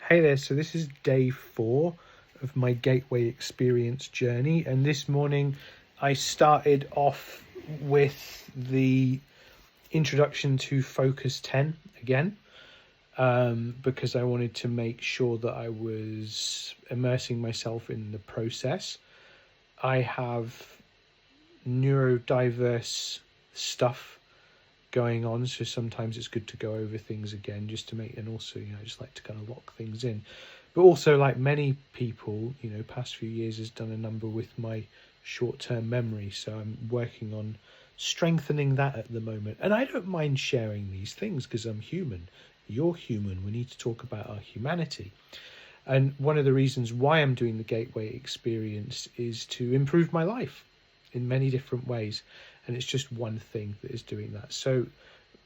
Hey there, so this is day 4 of my Gateway Experience journey, and this morning I started off with the introduction to Focus 10 again, because I wanted to make sure that I was immersing myself in the process. I have neurodiverse stuff going on, so sometimes it's good to go over things again just to make, and also I just like to kind of lock things in. But also, like many people, past few years has done a number with my short-term memory, so I'm working on strengthening that at the moment. And I don't mind sharing these things because I'm human, you're human, we need to talk about our humanity. And one of the reasons why I'm doing the Gateway Experience is to improve my life in many different ways, and it's just one thing that is doing that. So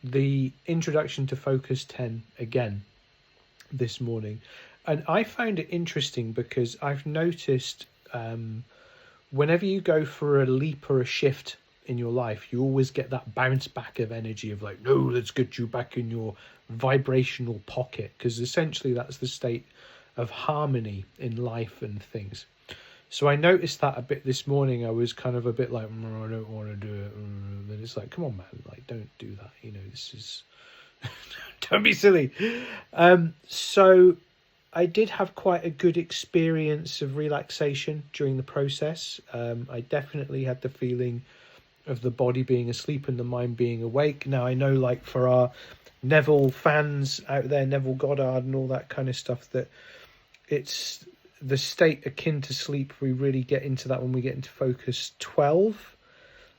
the introduction to Focus 10 again this morning, and I found it interesting because I've noticed whenever you go for a leap or a shift in your life, you always get that bounce back of energy of like, no, let's get you back in your vibrational pocket, because essentially that's the state of harmony in life and things. So I noticed that a bit this morning. I was kind of a bit like, I don't want to do it. And it's like, come on, man, like, don't do that. This is, don't be silly. So I did have quite a good experience of relaxation during the process. I definitely had the feeling of the body being asleep and the mind being awake. Now, I know, like, for our Neville fans out there, Neville Goddard and all that kind of stuff, that it's the state akin to sleep. We really get into that when we get into Focus 12,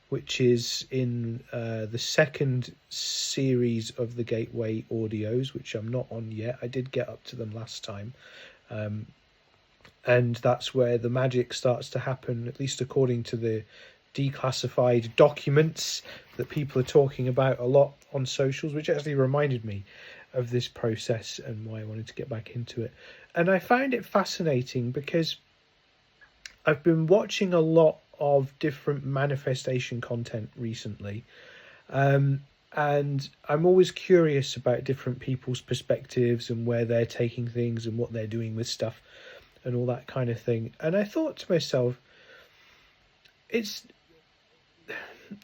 which is in the second series of the Gateway audios, which I'm not on yet. I did get up to them last time. And that's where the magic starts to happen, at least according to the declassified documents that people are talking about a lot on socials, which actually reminded me of this process and why I wanted to get back into it. And I found it fascinating because I've been watching a lot of different manifestation content recently. And I'm always curious about different people's perspectives and where they're taking things and what they're doing with stuff and all that kind of thing. And I thought to myself, it's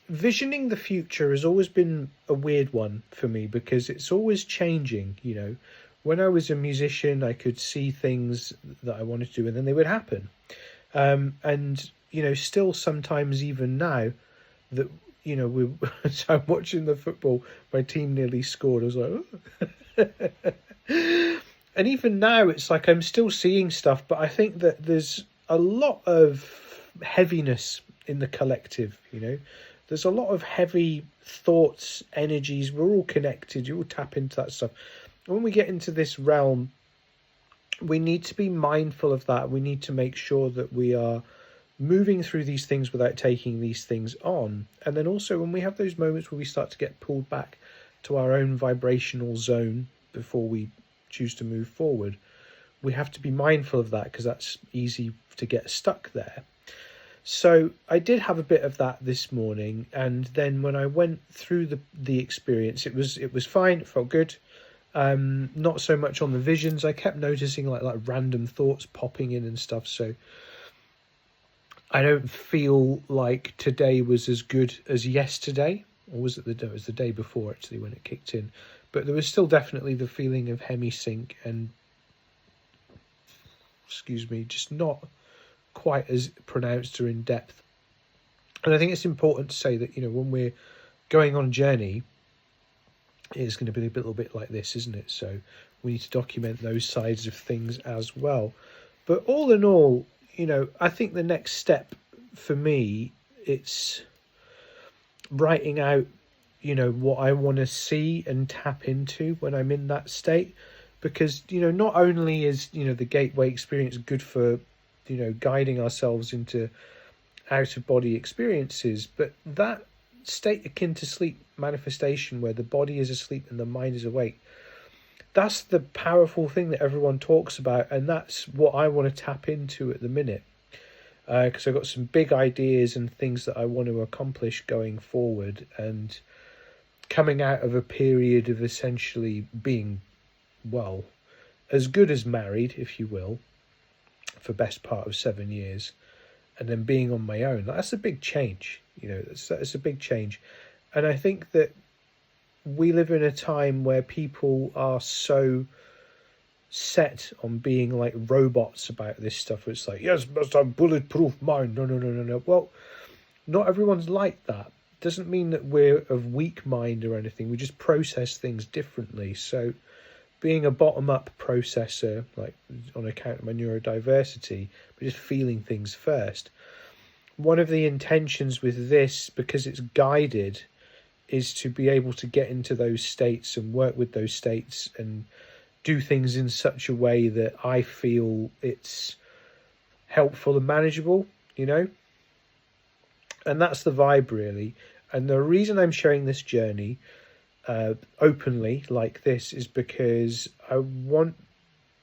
visioning the future has always been a weird one for me because it's always changing. When I was a musician, I could see things that I wanted to do and then they would happen. And still sometimes even now that, so I'm watching the football, my team nearly scored. I was like, oh. And even now it's like I'm still seeing stuff, but I think that there's a lot of heaviness in the collective, There's a lot of heavy thoughts, energies. We're all connected. You all tap into that stuff. When we get into this realm, we need to be mindful of that. We need to make sure that we are moving through these things without taking these things on. And then also when we have those moments where we start to get pulled back to our own vibrational zone before we choose to move forward, we have to be mindful of that because that's easy to get stuck there. So I did have a bit of that this morning, and then when I went through the experience, it was fine. It felt good. Not so much on the visions. I kept noticing like random thoughts popping in and stuff. So I don't feel like today was as good as yesterday, or was it it was the day before actually when it kicked in. But there was still definitely the feeling of hemisync and, just not quite as pronounced or in depth. And I think it's important to say that, when we're going on a journey, it's going to be a little bit like this, isn't it? So we need to document those sides of things as well. But all in all, I think the next step for me, it's writing out, what I want to see and tap into when I'm in that state. Because, not only is, the Gateway Experience good for, guiding ourselves into out-of-body experiences, but that state akin to sleep manifestation where the body is asleep and the mind is awake, that's the powerful thing that everyone talks about, and that's what I want to tap into at the minute, because I've got some big ideas and things that I want to accomplish going forward, and coming out of a period of essentially being, as good as married, if you will, for best part of 7 years, and then being on my own. That's a big change, you know. That's a big change, and I think that we live in a time where people are so set on being like robots about this stuff. It's like, yes, must have bulletproof mind. No, no, no, no, no. Well, not everyone's like that. Doesn't mean that we're of weak mind or anything. We just process things differently. So being a bottom-up processor, like on account of my neurodiversity, but just feeling things first. One of the intentions with this, because it's guided, is to be able to get into those states and work with those states and do things in such a way that I feel it's helpful and manageable, you know? And that's the vibe, really. And the reason I'm sharing this journey openly like this is because I want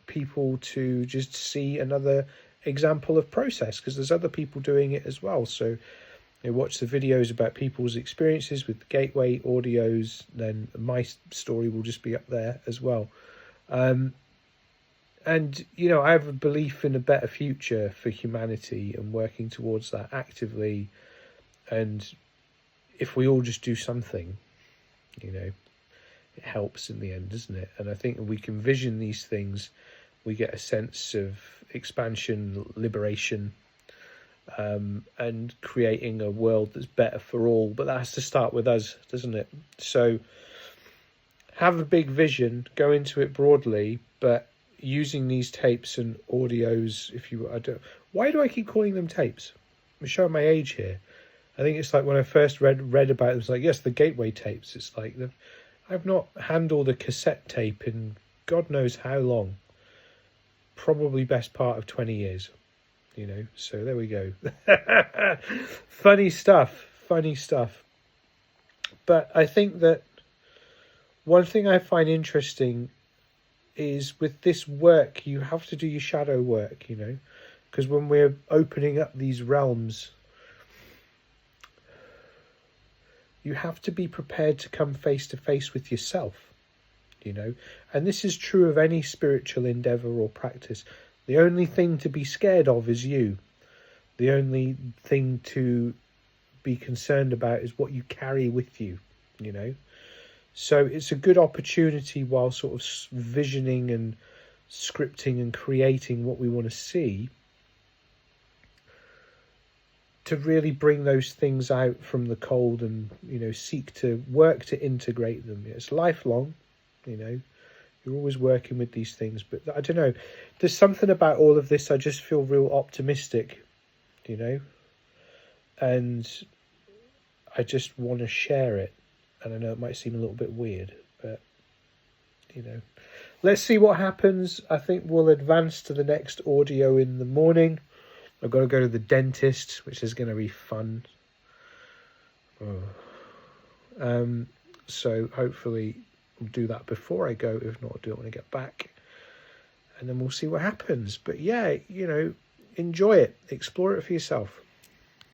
people to just see another example of process, because there's other people doing it as well. So they watch the videos about people's experiences with the Gateway audios, then my story will just be up there as well. And, you know, I have a belief in a better future for humanity and working towards that actively. And if we all just do something, you know, it helps in the end, doesn't it? And I think if we can vision these things, we get a sense of expansion, liberation, and creating a world that's better for all. But that has to start with us, doesn't it? So have a big vision, go into it broadly, but using these tapes and audios, why do I keep calling them tapes? I'm showing my age here. I think it's like when I first read about it, it was like, yes, the Gateway tapes. It's like, I've not handled a cassette tape in God knows how long. Probably best part of 20 years, you know. So there we go. Funny stuff. But I think that one thing I find interesting is with this work, you have to do your shadow work, you know, because when we're opening up these realms, you have to be prepared to come face to face with yourself, you know. And this is true of any spiritual endeavor or practice. The only thing to be scared of is you. The only thing to be concerned about is what you carry with you, you know. So it's a good opportunity while sort of visioning and scripting and creating what we want to see, to really bring those things out from the cold and, you know, seek to work to integrate them. It's lifelong, you know, you're always working with these things, but I don't know, there's something about all of this, I just feel real optimistic, you know, and I just want to share it. And I know it might seem a little bit weird, but, you know, let's see what happens. I think we'll advance to the next audio in the morning. I've got to go to the dentist, which is going to be fun. So hopefully I'll do that before I go. If not, I'll do it when I get back. And then we'll see what happens. But yeah, you know, enjoy it. Explore it for yourself.